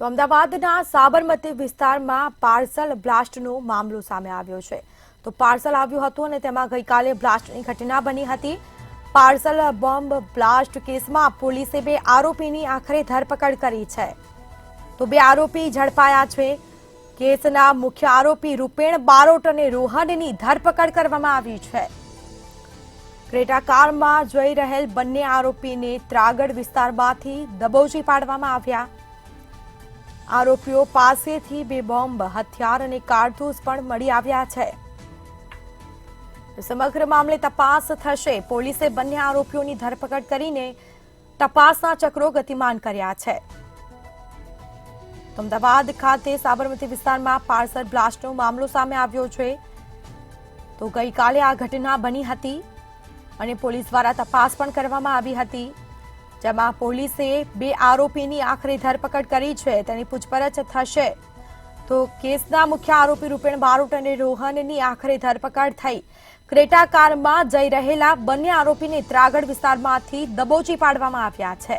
તો અમદાવાદના સાબરમતી વિસ્તારમાં પાર્સલ બ્લાસ્ટનો મામલો સામે આવ્યો છે। તો પાર્સલ આવ્યું હતું અને તેમાં ગઈકાલે બ્લાસ્ટની ઘટના બની હતી। પાર્સલ બોમ્બ બ્લાસ્ટ કેસમાં પોલીસે 2 આરોપીની આખરે ધરપકડ કરી છે। તો 2 આરોપી ઝડપાયા છે। કેસના મુખ્ય આરોપી રૂપેણ બારોટ અને રોહનની ધરપકડ કરવામાં આવી છે। ક્રેટા કારમાં જઈ રહેલ બંને આરોપીને ત્રાગડ વિસ્તારમાંથી દબોચી પાડવામાં આવ્યા। આરોપીઓ પાસેથી 2 બોમ્બ, હથિયાર અને કારતૂસ પણ મળી આવ્યા છે। સમગ્ર મામલે તપાસ થશે। પોલીસે બંને આરોપીઓની ધરપકડ કરીને તપાસના ચક્રો ગતિમાન કર્યા છે। અમદાવાદ ખાતે સાબરમતી વિસ્તારમાં પાર્સલ બ્લાસ્ટનો મામલો સામે આવ્યો છે। તો ગઈકાલે આ ઘટના બની હતી અને પોલીસ દ્વારા તપાસ પણ કરવામાં આવી હતી, જેમાં પોલીસે 2 આરોપીની આખરે ધરપકડ કરી છે। તેની પૂછપરછ થશે। તો કેસના મુખ્ય આરોપી રૂપેણ બારોટ અને રોહનની આખરે ધરપકડ થઈ। ક્રેટા કારમાં જઈ રહેલા બંને આરોપીને ત્રાગડ વિસ્તારમાંથી દબોચી પાડવામાં આવ્યા છે।